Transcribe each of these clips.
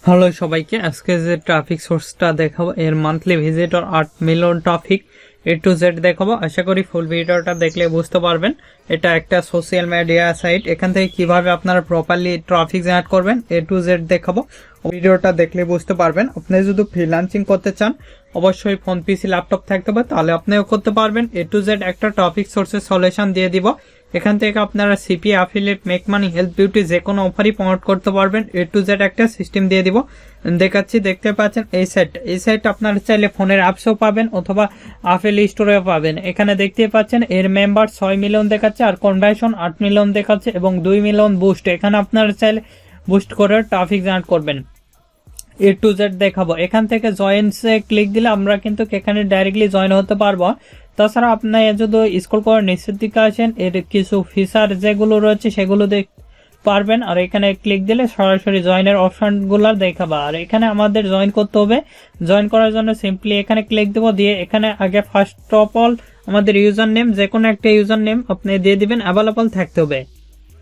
Hello সবাইকে, আজকে যে ট্রাফিক সোর্সটা দেখাবো এর monthly visitor 8 million traffic A to Z দেখাবো। আশা করি ফুল ভিডিওটা দেখলে বুঝতে পারবেন। এটা একটা সোশ্যাল মিডিয়া সাইট, এখান থেকে কিভাবে আপনারা প্রপারলি ট্রাফিক জেনারেট করবেন A to Z দেখাবো। ভিডিওটা দেখলে বুঝতে পারবেন। আপনি যদি ফ্রিল্যান্সিং করতে চান অবশ্যই ফোন, পিসি, ল্যাপটপ থাকতে হবে, তাহলে আপনিও করতে পারবেন। A to Z একটা ট্রাফিক সোর্সের সলিউশন দিয়ে দিব। এখান থেকে আপনারা CPA, affiliate, make money, health, beauty যে কোনো অফারই প্রমোট করতে পারবেন। A to Z একটা সিস্টেম দিয়ে দিব, দেখাচ্ছি। দেখতে পাচ্ছেন এই সাইট আপনারা চাইলে ফোনের অ্যাপসও পাবেন অথবা আপেল স্টোরেও পাবেন। এখানে দেখতে পাচ্ছেন এর মেম্বার 6 মিলিয়ন দেখাচ্ছে আর কনভার্সন 8 মিলিয়ন দেখাচ্ছে এবং 2 মিলিয়ন বুস্ট। এখানে আপনারা চাইলে বুস্ট করে ট্রাফিক জেনারেট করবেন। A to Z দেখাবো। এখান থেকে জয়েন্টসে ক্লিক দিলে আমরা কিন্তু এখানে ডাইরেক্টলি জয়েন হতে পারবো। তাছাড়া আপনি যদি স্ক্রল করে নিচের দিকে আসেন, এর কিছু ফিচার যেগুলো রয়েছে সেগুলো দেখতে পারবেন। আর এখানে ক্লিক দিলে সরাসরি জয়েনের অপশনগুলো দেখাবো। আর এখানে আমাদের জয়েন করতে হবে। জয়েন করার জন্য সিম্পলি এখানে ক্লিক দেবো, দিয়ে এখানে আগে ফার্স্ট অফ অল আমাদের ইউজার নেম, যে কোনো একটা ইউজার নেম আপনি দিয়ে দিবেন। অ্যাভেলেবল থাকতে হবে,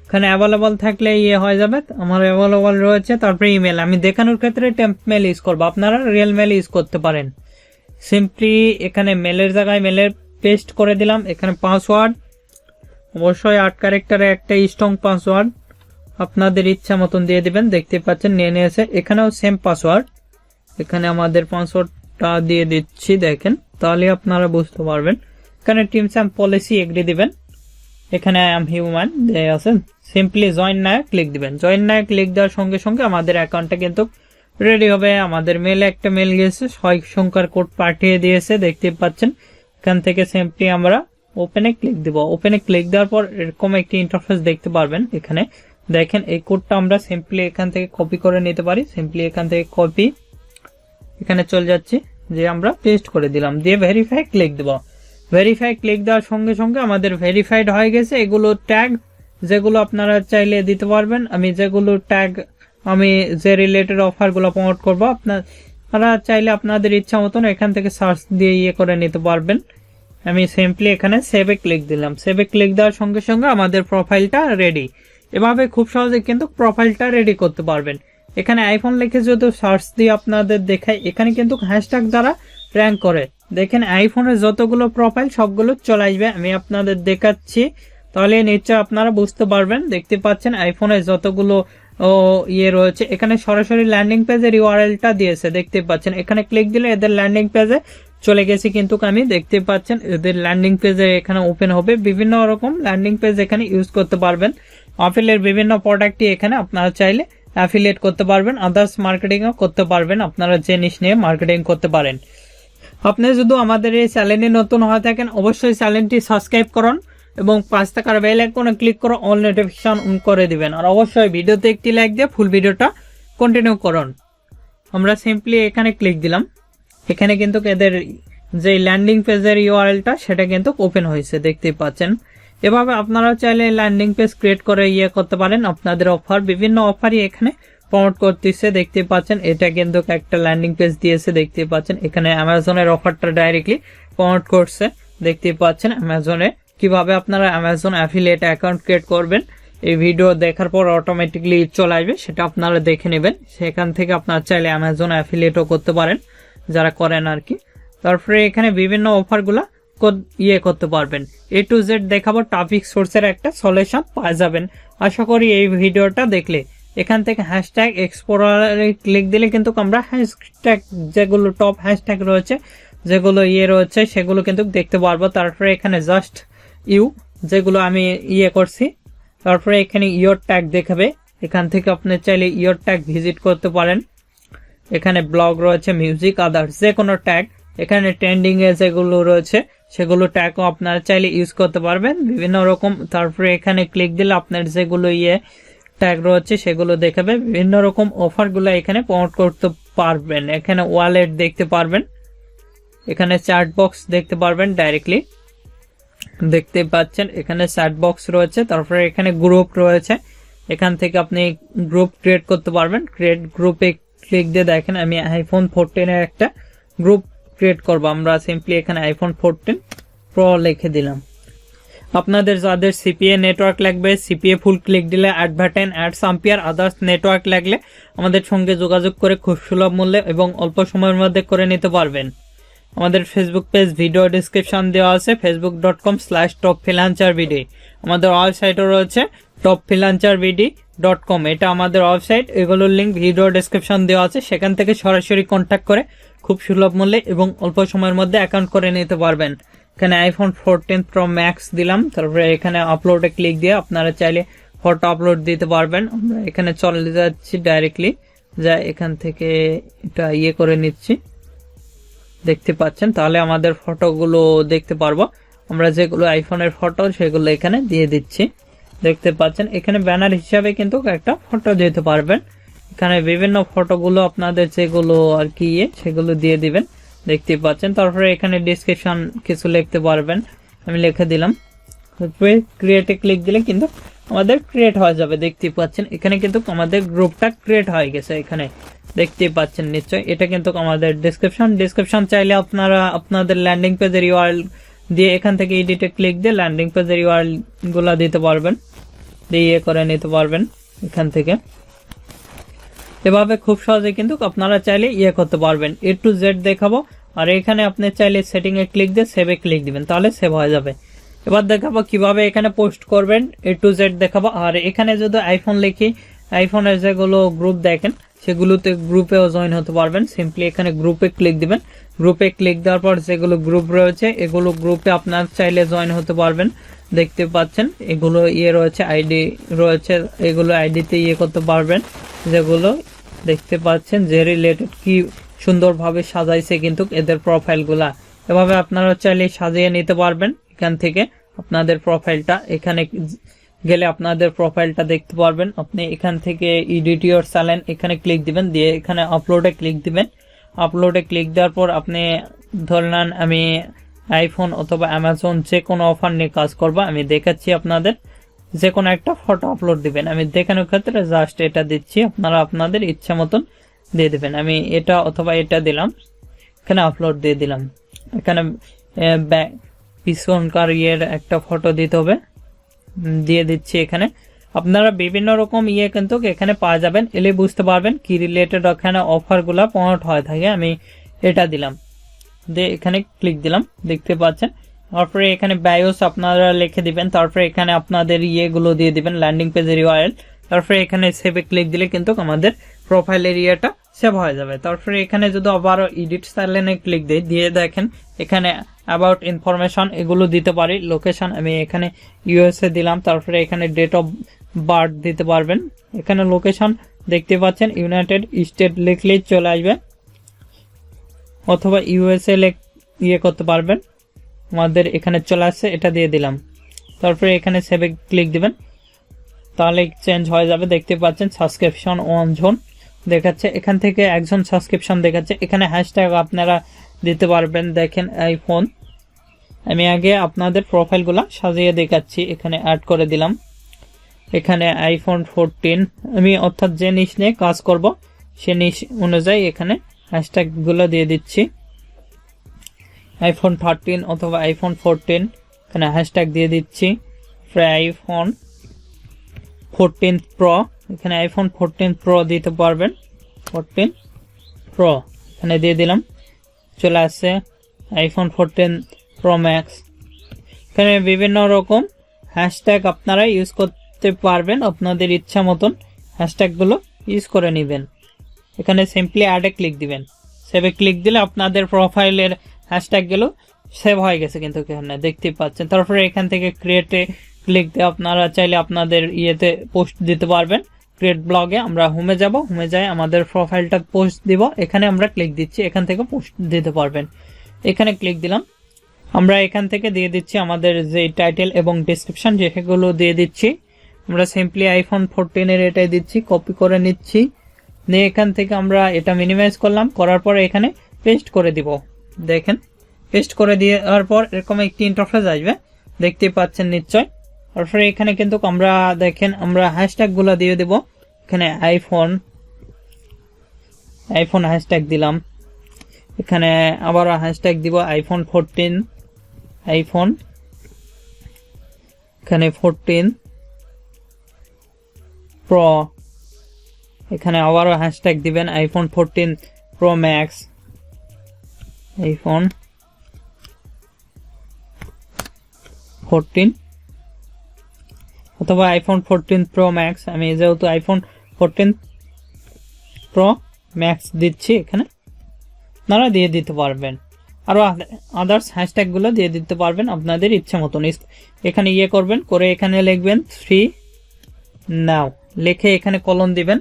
এখানে অ্যাভেলেবল থাকলে হয়ে যাবে। আমার অ্যাভেলেবল রয়েছে। তারপরে ইমেল, আমি দেখানোর ক্ষেত্রে টেম্প মেল ইউজ করবো, আপনারা রিয়েল মেল ইউজ করতে পারেন। সিম্পলি এখানে মেলের জায়গায় মেলের পেস্ট করে দিলাম। এখানে পাসওয়ার্ড অবশ্যই 8 ক্যারেক্টারে একটা স্ট্রং পাসওয়ার্ড আপনাদের ইচ্ছা মতন দিয়ে দিবেন। দেখতে পাচ্ছেন নিয়ে নিয়েছে। এখানেও সেম পাসওয়ার্ড, এখানে আমাদের পাসওয়ার্ডটা দিয়ে দিচ্ছি, দেখেন, তাহলে আপনারা বুঝতে পারবেন। এখানে টিমস অ্যান্ড পলিসি এগ্রি দিবেন। এখানে আই এম হিউম্যান দেয়া আছে। সিম্পলি জয়েন নাও ক্লিক দিবেন। জয়েন নাও ক্লিক দেওয়ার সঙ্গে সঙ্গে আমাদের অ্যাকাউন্টটা কিন্তু রেডি হবে। আমাদের মেলে একটা মেল গিয়েছে, 6 সংখ্যার কোড পাঠিয়ে দিয়েছে, দেখতে পাচ্ছেন। এখান থেকে সিম্পলি আমরা ওপেনে ক্লিক দিব। ওপেনে ক্লিক দেওয়ার পর এরকম একটি ইন্টারফেস দেখতে পারবেন। এখানে দেখেন এই কোডটা আমরা সিম্পলি এখান থেকে কপি করে নিতে পারি। সিম্পলি এখান থেকে কপি, এখানে চলে যাচ্ছি, যে আমরা পেস্ট করে দিলাম, দিয়ে ভেরিফাই ক্লিক দেব। ভেরিফাই ক্লিক দেওয়ার সঙ্গে সঙ্গে আমাদের ভেরিফাইড হয়ে গেছে। এগুলো ট্যাগ যেগুলো আপনারা চাইলে দিতে পারবেন। আমি যেগুলো ট্যাগ আমি যে রিলেটেড অফারগুলো প্রমোট করবো, আপনারা চাইলে আপনাদের ইচ্ছা মতন এখান থেকে সার্চ দিয়ে করে নিতে পারবেন। আমি সিম্পলি এখানে সেভে ক্লিক দিলাম। সেভে ক্লিক দেওয়ার সঙ্গে সঙ্গে আমাদের প্রোফাইলটা রেডি। এভাবে খুব সহজে কিন্তু প্রোফাইলটা রেডি করতে পারবেন। এখানে আইফোন লিখে যদি সার্চ দিয়ে আপনাদের দেখায়, এখানে কিন্তু হ্যাশট্যাগ দ্বারা র্যাঙ্ক করে। দেখেন আইফোনের যতগুলো প্রোফাইল সবগুলো চলে আসবে। আমি আপনাদের দেখাচ্ছি, তাহলে নিশ্চয় আপনারা বুঝতে পারবেন। দেখতে পাচ্ছেন আইফোনের যতগুলো রয়েছে, এখানে সরাসরি ল্যান্ডিং পেজের ইউআরএলটা দিয়েছে, দেখতে পাচ্ছেন। এখানে ক্লিক দিলে এদের ল্যান্ডিং পেজে চলে গেছি, কিন্তু আমি দেখতে পাচ্ছেন এদের ল্যান্ডিং পেজে এখানে ওপেন হবে। বিভিন্ন রকম ল্যান্ডিং পেজ এখানে ইউজ করতে পারবেন। অ্যাফিলিয়েট বিভিন্ন প্রোডাক্টই এখানে আপনারা চাইলে অ্যাফিলিয়েট করতে পারবেন। আদার্স মার্কেটিংও করতে পারবেন, আপনারা জিনিস নিয়ে মার্কেটিং করতে পারেন। আপনি যদি আমাদের এই চ্যানেলে নতুন হয়ে থাকেন অবশ্যই চ্যানেলটি সাবস্ক্রাইব করুন এবং 5 টাকার বেল আইকনে ক্লিক করে অল নোটিফিকেশন অন করে দিবেন। আর অবশ্যই ভিডিওতে একটি লাইক দিয়ে ফুল ভিডিওটা কন্টিনিউ করুন। আমরা সিম্পলি এখানে ক্লিক দিলাম। এখানে কিন্তু এদের যে ল্যান্ডিং পেজের ইউআরএলটা সেটা কিন্তু ওপেন হয়েছে, দেখতে পাচ্ছেন। এভাবে আপনারা চাইলে ল্যান্ডিং পেজ ক্রিয়েট করে করতে পারেন। আপনাদের অফার, বিভিন্ন অফারই এখানে প্রমোট করতেছে, দেখতে পাচ্ছেন। এটা কিন্তু একটা ল্যান্ডিং পেজ দিয়েছে, দেখতে পাচ্ছেন। এখানে অ্যামাজনের অফারটা ডাইরেক্টলি প্রমোট করছে, দেখতে পাচ্ছেন। অ্যামাজনে কিভাবে আপনারা অ্যামাজন অ্যাফিলিয়েট অ্যাকাউন্ট ক্রিয়েট করবেন এই ভিডিও দেখার পর অটোমেটিকলি চলে আসবে, সেটা আপনারা দেখে নেবেন। সেখান থেকে আপনারা চাইলে অ্যামাজন অ্যাফিলিয়েটও করতে পারেন, যারা করেন আর কি। তারপরে এখানে বিভিন্ন অফারগুলা করতে পারবেন। A to Z দেখাবো, ট্রাফিক সোর্সের একটা সলিউশন পাওয়া যাবেন। আশা করি এই ভিডিওটা দেখলে এখান থেকে হ্যাশট্যাগ এক্সপ্লোরারে ক্লিক দিলে কিন্তু আমরা হ্যাশট্যাগ যেগুলো টপ হ্যাশট্যাগ রয়েছে, যেগুলো রয়েছে সেগুলো কিন্তু দেখতে পারবো। তারপরে এখানে জাস্ট ইউ যেগুলো আমি করছি, তারপরে এখানে ইয়োর ট্যাগ দেখাবে। এখান থেকে আপনি চাইলে ইয়োর ট্যাগ ভিজিট করতে পারেন। এখানে ব্লগ রয়েছে, মিউজিক, আদার্স যে কোনো ট্যাগ। এখানে ট্রেন্ডিং এ যেগুলো রয়েছে সেগুলো ট্যাগও আপনারা চাইলে ইউজ করতে পারবেন বিভিন্ন রকম। তারপরে এখানে ক্লিক দিলে আপনার যেগুলো ট্যাগ রয়েছে সেগুলো দেখাবে। বিভিন্ন রকম অফারগুলো এখানে প্রমোট করতে পারবেন। এখানে ওয়ালেট দেখতে পারবেন, এখানে চ্যাট বক্স দেখতে পারবেন ডাইরেক্টলি, দেখতে পাচ্ছেন। এখানে চ্যাট বক্স রয়েছে, তারপরে এখানে গ্রুপ রয়েছে। এখান থেকে আপনি গ্রুপ ক্রিয়েট করতে পারবেন। ক্রিয়েট গ্রুপে ক্লিক দিয়ে দেখেন আমি আইফোন 14 এর একটা গ্রুপ ক্রিয়েট করবো। আমরা সিম্পলি এখানে আইফোন 14 প্রো লিখে দিলাম। আপনাদের যাদের সিপিএ নেটওয়ার্ক লাগবে, সিপিএ ফুল ক্লিক দিলে অ্যাডভার্টাইন অ্যাডস আম্পিয়ার আদার্স নেটওয়ার্ক লাগলে আমাদের সঙ্গে যোগাযোগ করে খুব সুলভ মূল্যে এবং অল্প সময়ের মধ্যে করে নিতে পারবেন। আমাদের ফেসবুক পেজ ভিডিও ডিসক্রিপশন দেওয়া আছে, facebook.com/topfreelancerbd। আমাদের ওয়েবসাইটও রয়েছে topfreelancerbd.com, এটা আমাদের ওয়েবসাইট। এগুলোর লিঙ্ক ভিডিও ডিসক্রিপশন দেওয়া আছে, সেখান থেকে সরাসরি কন্ট্যাক্ট করে খুব সুলভ মূল্যে এবং অল্প সময়ের মধ্যে অ্যাকাউন্ট করে নিতে পারবেন। এখানে আইফোন 14 প্রো ম্যাক্স দিলাম, তারপরে এখানে আপলোডে ক্লিক দিয়ে আপনারা চাইলে ফটো আপলোড দিতে পারবেন। আমরা এখানে চলে যাচ্ছি ডাইরেক্টলি, যা এখান থেকে এটা করে নিচ্ছি, দেখতে পাচ্ছেন। তাহলে আমাদের ফটোগুলো দেখতে পারবো, আমরা যেগুলো আইফোনের ফটো সেগুলো এখানে দিয়ে দিচ্ছি, দেখতে পাচ্ছেন। এখানে ব্যানার হিসাবে কিন্তু একটা ফটো দিতে পারবেন, এখানে বিভিন্ন ফটোগুলো আপনাদের যেগুলো আর কি সেগুলো দিয়ে দিবেন, দেখতে পাচ্ছেন। তারপরে এখানে ডেসক্রিপশন কিছু লিখতে পারবেন, আমি লিখে দিলাম। ক্রিয়েটে ক্লিক দিলে কিন্তু আমাদের ক্রিয়েট হয়ে যাবে, দেখতে পাচ্ছেন। এখানে কিন্তু আমাদের গ্রুপটা ক্রিয়েট হয়ে গেছে, এখানে দেখতে পাচ্ছেন নিশ্চয়। এটা কিন্তু আমাদের ডেসক্রিপশন চাইলে আপনারা আপনাদের ল্যান্ডিং পেজের ইউআরএল দিয়ে এখান থেকে এডিটে ক্লিক দিয়ে ল্যান্ডিং পেজের ইউআরএল গুলা দিতে পারবেন, দিয়ে করে নিতে পারবেন এখান থেকে। এভাবে খুব সহজে কিন্তু আপনারা চাইলে করতে পারবেন। A to Z দেখাবো, আর এখানে আপনি চাইলে সেটিং এ ক্লিক দিয়ে সেভে ক্লিক দিবেন, তাহলে সেভ হয়ে যাবে। এবার দেখাবো কিভাবে এখানে পোস্ট করবেন, A to Z দেখাবো। আর এখানে যদি আইফোন লিখি, আইফোনের যেগুলো গ্রুপ দেখেন সেগুলোতে গ্রুপেও জয়েন হতে পারবেন। সিম্পলি এখানে গ্রুপে ক্লিক দিবেন, গ্রুপে ক্লিক দেওয়ার পর যেগুলো গ্রুপ রয়েছে এগুলো গ্রুপে আপনার চাইলে জয়েন হতে পারবেন, দেখতে পাচ্ছেন। এগুলো রয়েছে, আইডি রয়েছে, এগুলো আইডিতে করতে পারবেন, যেগুলো দেখতে পাচ্ছেন যে রিলেটেড কি সুন্দরভাবে সাজাইছে কিন্তু এদের প্রোফাইলগুলা। এভাবে আপনারা চাইলে সাজিয়ে নিতে পারবেন এখান থেকে আপনাদের প্রোফাইলটা। এখানে গেলে আপনাদের প্রোফাইলটা দেখতে পারবেন। আপনি এখান থেকে এডিট ইওর চ্যানেল এখানে ক্লিক দিবেন, দিয়ে এখানে আপলোডে ক্লিক দিবেন। আপলোডে ক্লিক দেওয়ার পর আপনি ধরলেন আমি আইফোন অথবা অ্যামাজন যে কোনো অফার নিয়ে কাজ করবো, আমি দেখাচ্ছি আপনাদের। যে কোনো একটা ফটো আপলোড দিবেন, আমি দেখানোর ক্ষেত্রে জাস্ট এটা দিচ্ছি, আপনারা আপনাদের ইচ্ছা মতন দিয়ে দিবেন। আমি এটা অথবা এটা দিলাম, এখানে আপলোড দিয়ে দিলাম। এখানে পিছনকার একটা ফটো দিতে হবে, দিয়ে দিচ্ছি। এখানে আপনারা বিভিন্ন রকম কিন্তু এখানে পাওয়া যাবেন, এলে বুঝতে পারবেন কি রিলেটেড এখানে অফার গুলা প্রমোট হয়ে থাকে। আমি এটা দিলাম, দিয়ে এখানে ক্লিক দিলাম, দেখতে পাচ্ছেন। তারপরে এখানে বায়োস আপনারা লিখে দিবেন, তারপরে এখানে আপনাদের গুলো দিয়ে দিবেন, ল্যান্ডিং পেজের ইউআরএল। তারপরে এখানে সেভে ক্লিক দিলে কিন্তু আমাদের প্রোফাইল এরিয়াটা সেভ হয়ে যাবে। তারপরে এখানে যদি আবার এডিট স্টাইলে ক্লিক দিই, দিয়ে দেখেন এখানে অ্যাবাউট ইনফরমেশন এগুলো দিতে পারি। লোকেশন আমি এখানে ইউএসএ দিলাম, তারপরে এখানে ডেট অফ বার্থ দিতে পারবেন। এখানে লোকেশন দেখতে পাচ্ছেন ইউনাইটেড স্টেট লিখলেই চলে আসবে, অথবা ইউএসএ করতে পারবেন, আমাদের এখানে চলে আসছে, এটা দিয়ে দিলাম। তারপরে এখানে সেভে ক্লিক দিবেন, তাহলে চেঞ্জ হয়ে যাবে, দেখতে পাচ্ছেন। সাবস্ক্রিপশন 1 জন দেখাচ্ছে, এখান থেকে একজন সাবস্ক্রিপশন দেখাচ্ছে। এখানে হ্যাশট্যাগ আপনারা দিতে পারবেন, দেখেন আইফোন। আমি আগে আপনাদের প্রোফাইলগুলো সাজিয়ে দেখাচ্ছি, এখানে অ্যাড করে দিলাম। এখানে আইফোন 14 আমি অর্থাৎ যে নিশ নিয়ে কাজ করব সে নিশ অনুযায়ী এখানে হ্যাশট্যাগ গুলো দিয়ে দিচ্ছি। আইফোন 13 অথবা আইফোন 14 এখানে হ্যাশট্যাগ দিয়ে দিচ্ছি। আইফোন 14 প্রো, এখানে আইফোন 14 প্রো দিতে পারবেন, 14 প্রো এখানে দিয়ে দিলাম, চলে আসছে। আইফোন 14 প্রো ম্যাক্স, এখানে বিভিন্ন রকম হ্যাশট্যাগ আপনারা ইউজ করতে পারবেন, আপনাদের ইচ্ছা মতন হ্যাশট্যাগ গুলো ইউজ করে নেবেন। এখানে সিম্পলি অ্যাডে ক্লিক দিবেন, সেভে ক্লিক দিলে আপনাদের প্রোফাইলের হ্যাশট্যাগ গুলো সেভ হয়ে গেছে কিন্তু এখানে দেখতে পাচ্ছেন। তারপরে এখান থেকে ক্রিয়েটে ক্লিক দিয়ে আপনারা চাইলে আপনাদের পোস্ট দিতে পারবেন। ক্রিয়েট ব্লগে আমরা হোমে যাব, হোমে যাই আমাদের প্রোফাইলটা পোস্ট দিব, এখানে আমরা ক্লিক দিচ্ছি, এখান থেকে পোস্ট দিতে পারবেন। এখানে ক্লিক দিলাম, আমরা এখান থেকে দিয়ে দিচ্ছি আমাদের যে টাইটেল এবং ডেসক্রিপশন যেগুলো দিয়ে দিচ্ছি। আমরা সিম্পলি আইফোন 14 এর এটাই দিচ্ছি, কপি করে নিচ্ছি, নিয়ে এখান থেকে আমরা এটা মিনিমাইজ করলাম, করার পর এখানে পেস্ট করে দিব। দেখেন পেস্ট করে দেওয়ার পর এরকম একটি ইন্টারফেস আসবে, দেখতে পাচ্ছেন নিশ্চয়। তারপরে এখানে কিন্তু আমরা দেখেন আমরা হ্যাশট্যাগ গুলো দিয়ে দেব। এখানে আইফোন হ্যাশট্যাগ দিলাম, এখানে আবার হ্যাশট্যাগ দিব আইফোন 14 আইফোন এখানে 14 প্রো, এখানে আবারও হ্যাশট্যাগ দিবেন আইফোন 14 প্রো ম্যাক্স, আইফোন 14 অথবা আইফোন 14 প্রো ম্যাক্স। আমি যেহেতু আইফোন 14 প্রো ম্যাক্স দিচ্ছি, এখানে আপনারা দিয়ে দিতে পারবেন, আরো আদার্স হ্যাশট্যাগ গুলো দিয়ে দিতে পারবেন আপনাদের ইচ্ছা মতন। এখানে করবেন, করে এখানে লিখবেন ফ্রি নাও, লিখে এখানে কলন দিবেন,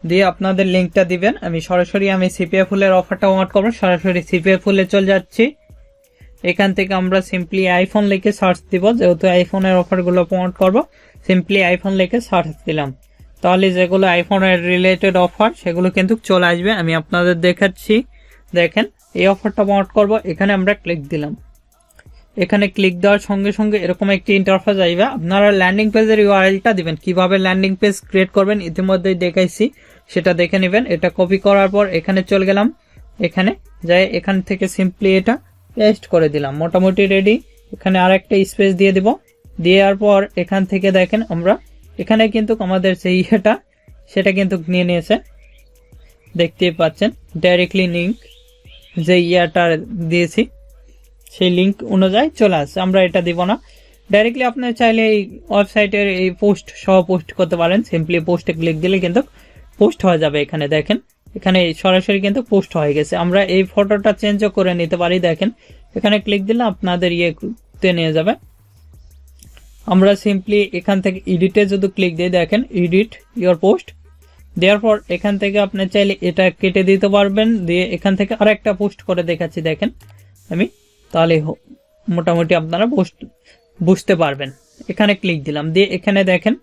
দিয়ে আপনাদের লিঙ্কটা দিবেন। আমি সরাসরি সিপিএ ফুলের অফারটা প্রমোট করবো, সরাসরি সিপিএ ফুলে চলে যাচ্ছি। এখান থেকে আমরা সিম্পলি আইফোন লিখে সার্চ দিব, যেহেতু আইফোনের অফারগুলো প্রমোট করব, সিম্পলি আইফোন লিখে সার্চ দিলাম, তাহলে যেগুলো আইফোনের রিলেটেড অফার সেগুলো কিন্তু চলে আসবে। আমি আপনাদের দেখাচ্ছি, দেখেন এই অফারটা প্রমোট করব, এখানে আমরা ক্লিক দিলাম। এখানে ক্লিক দেওয়ার সঙ্গে সঙ্গে এরকম একটি ইন্টারফেস আসবে। আপনারা ল্যান্ডিং পেজের ইউআরএলটা দিবেন, কিভাবে ল্যান্ডিং পেজ ক্রিয়েট করবেন ইতিমধ্যেই দেখাইছি, সেটা দেখে নেবেন। এটা কপি করার পর এখানে চলে গেলাম, এখানে যাই এখান থেকে সিম্পলি এটা পেস্ট করে দিলাম, মোটামুটি রেডি। এখানে আরেকটা স্পেস দিয়ে দিব, দেওয়ার পর এখান থেকে দেখেন আমরা এখানে কিন্তু আমাদের সেই সেটা কিন্তু নিয়ে নিয়েছে, দেখতেই পাচ্ছেন ডাইরেক্টলি লিঙ্ক যে ইয়াটা দিয়েছি সেই লিঙ্ক অনুযায়ী চলে আসছে। আমরা এটা দিব না, ডাইরেক্টলি আপনি চাইলে এই ওয়েবসাইটের এই পোস্ট সহ পোস্ট করতে পারেন। সিম্পলি পোস্টে ক্লিক দিলে কিন্তু পোস্ট হয়ে যাবে। এখানে দেখেন এখানে সরাসরি কিন্তু পোস্ট হয়ে গেছে। আমরা এই ফটোটা চেঞ্জও করে নিতে পারি, দেখেন এখানে ক্লিক দিলে আপনাদের তে নিয়ে যাবে। আমরা সিম্পলি এখান থেকে এডিটে যদি ক্লিক দিই, দেখেন এডিট ইওর পোস্ট, দেওয়ার পর এখান থেকে আপনি চাইলে এটা কেটে দিতে পারবেন, দিয়ে এখান থেকে আরেকটা পোস্ট করে দেখাচ্ছি, দেখেন আমি, তাহলে মোটামুটি আপনারা বুঝতে পারবেন। এখানে ক্লিক দিলাম, দিয়ে এখানে দেখেন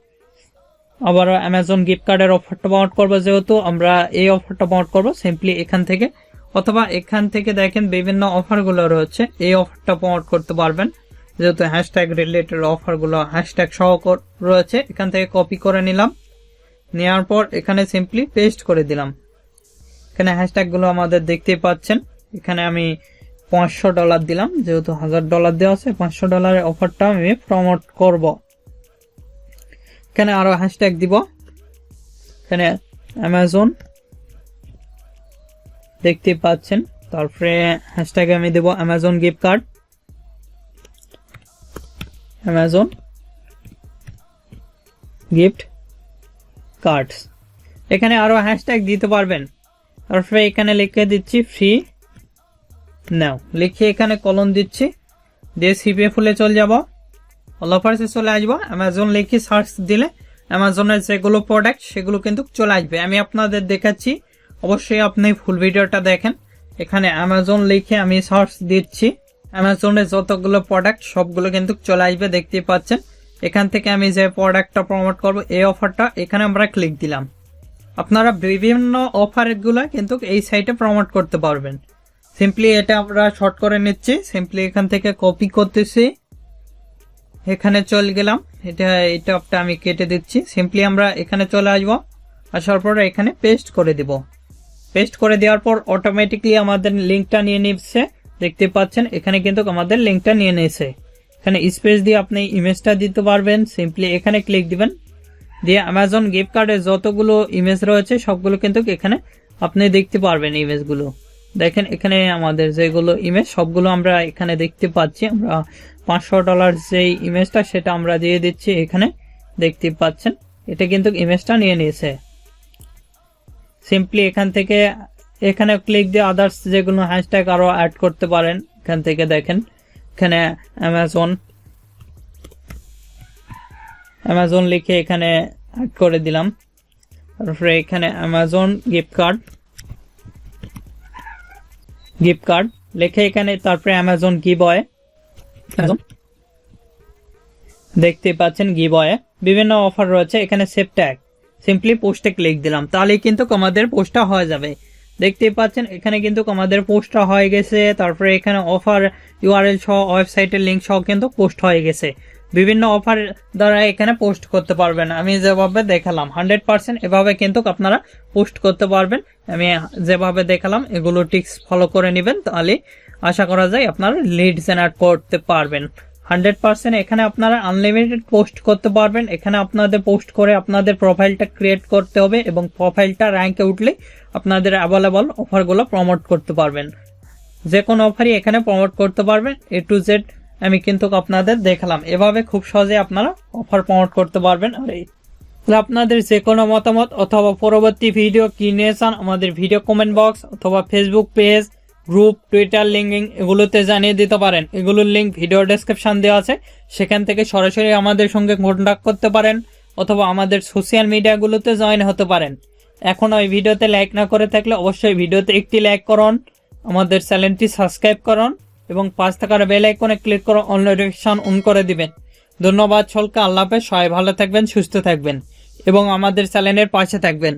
আবার অ্যামাজন গিফট কার্ডের অফারটা প্রমোট করবো, যেহেতু আমরা এই অফারটা প্রমোট করবো সিম্পলি এখান থেকে, অথবা এখান থেকে দেখেন বিভিন্ন অফারগুলো রয়েছে, এই অফারটা প্রমোট করতে পারবেন, যেহেতু হ্যাশট্যাগ রিলেটেড অফারগুলো হ্যাশট্যাগ সহ রয়েছে। এখান থেকে কপি করে নিলাম, নেওয়ার পর এখানে সিম্পলি পেস্ট করে দিলাম। এখানে হ্যাশট্যাগুলো আমাদের দেখতেই পাচ্ছেন। এখানে আমি $500 দিলাম, যেহেতু $1000 দেওয়া আছে, $500 অফারটা আমি প্রমোট করব। এখানে আরো হ্যাশট্যাগ দিব, এখানে অ্যামাজন দেখতেই পাচ্ছেন, তারপরে হ্যাশট্যাগ আমি দেব Amazon gift card, Amazon gift cards. এখানে আরো হ্যাশট্যাগ দিতে পারবেন, তারপরে এখানে লিখে দিচ্ছি ফ্রি নাও, লিখে এখানে কলন দিচ্ছি, দিয়ে সিপিএ ফুলে চলে যাব, অল অফার্সে চলে আসবো। অ্যামাজন লিখে সার্চ দিলে অ্যামাজনের যেগুলো প্রোডাক্ট সেগুলো কিন্তু চলে আসবে। আমি আপনাদের দেখাচ্ছি, অবশ্যই আপনি ফুল ভিডিওটা দেখেন। এখানে অ্যামাজন লিখে আমি সার্চ দিচ্ছি, অ্যামাজনের যতগুলো প্রোডাক্ট সবগুলো কিন্তু চলে আসবে, দেখতেই পাচ্ছেন। এখান থেকে আমি যে প্রোডাক্টটা প্রমোট করব এই অফারটা, এখানে আমরা ক্লিক দিলাম। আপনারা বিভিন্ন অফারগুলো কিন্তু এই সাইটে প্রমোট করতে পারবেন। সিম্পলি এটা আমরা শর্ট করে নিচ্ছি, সিম্পলি এখান থেকে কপি করতেছি, এখানে চলে গেলাম, এটা আমি কেটে দিচ্ছি। সিম্পলি আমরা এখানে চলে আসবো, আসার পর এখানে পেস্ট করে দিব। পেস্ট করে দেওয়ার পর অটোমেটিকলি আমাদের লিঙ্কটা নিয়ে নিচ্ছে, দেখতে পাচ্ছেন এখানে কিন্তু আমাদের লিঙ্কটা নিয়ে নিয়েছে। এখানে স্পেস দিয়ে আপনি ইমেজটা দিতে পারবেন, সিম্পলি এখানে ক্লিক দিবেন, দিয়ে অ্যামাজন গিফট কার্ডের যতগুলো ইমেজ রয়েছে সবগুলো কিন্তু এখানে আপনি দেখতে পারবেন। ইমেজগুলো দেখেন, এখানে আমাদের যেগুলো ইমেজ সবগুলো আমরা এখানে দেখতে পাচ্ছি। আমরা $500 যে ইমেজটা সেটা আমরা দিয়ে দিচ্ছি, এখানে দেখতে পাচ্ছেন এটা কিন্তু ইমেজটা নিয়ে নিয়েছে। সিম্পলি এখান থেকে এখানে ক্লিক দিয়ে আদার্স যেগুলো হ্যাশট্যাগ আরো অ্যাড করতে পারেন। এখান থেকে দেখেন এখানে অ্যামাজন লিখে এখানে অ্যাড করে দিলাম, তারপরে এখানে অ্যামাজন গিফট কার্ড লিখে এখানে, তারপরে অ্যামাজন গিভঅয়ে, দেখতে পাচ্ছেন গিভঅয়ে বিভিন্ন অফার রয়েছে। এখানে সেভ ট্যাগ, সিম্পলি পোস্টে ক্লিক দিলাম, তাহলে কিন্তু আমাদের পোস্টটা হয়ে যাবে। দেখতেই পাচ্ছেন এখানে কিন্তু আমাদের পোস্টটা হয়ে গেছে। তারপরে এখানে অফার ইউআরএল সহ ওয়েবসাইটের লিঙ্ক সহ কিন্তু পোস্ট হয়ে গেছে। বিভিন্ন অফার দ্বারা এখানে পোস্ট করতে পারবেন। আমি যেভাবে দেখালাম 100% এভাবে কিন্তু আপনারা পোস্ট করতে পারবেন। আমি যেভাবে দেখালাম এগুলো টিপস ফলো করে নেবেন, তাহলে আশা করা যায় আপনারা লিড জেনারেট করতে পারবেন। 100%। এখানে আপনারা আনলিমিটেড পোস্ট করতে পারবেন। এখানে আপনাদের পোস্ট করে আপনাদের প্রোফাইলটা ক্রিয়েট করতে হবে এবং প্রোফাইলটা র্যাঙ্কে উঠলে আপনাদের অ্যাভেলেবল অফারগুলো প্রমোট করতে পারবেন। যে কোনো অফারই এখানে প্রমোট করতে পারবেন। A to Z আমি কিন্তু আপনাদের দেখালাম, এভাবে খুব সহজে আপনারা অফার প্রমোট করতে পারবেন। আর আপনাদের যে কোনো মতামত অথবা পরবর্তী ভিডিও কি নিয়ে চান আমাদের ভিডিও কমেন্ট বক্স অথবা Facebook page, group, Twitter linking এগুলোতে জানিয়ে দিতে পারেন। এগুলোর লিঙ্ক ভিডিও ডেসক্রিপশন দেওয়া আছে, সেখান থেকে সরাসরি আমাদের সঙ্গে কন্ট্যাক্ট করতে পারেন অথবা আমাদের সোশ্যাল মিডিয়াগুলোতে জয়েন হতে পারেন। এখন ওই ভিডিওতে লাইক না করে থাকলে অবশ্যই ভিডিওতে একটি লাইক করুন, আমাদের চ্যানেলটি সাবস্ক্রাইব করুন এবং পাঁচ থাকার বেল আইকনে ক্লিক করে অল নোটিফিকেশন অন করে দিবেন। ধন্যবাদ সকলকে। আল্লাহ হাফেজ। সবাই ভালো থাকবেন, সুস্থ থাকবেন এবং আমাদের চ্যানেলের পাশে থাকবেন।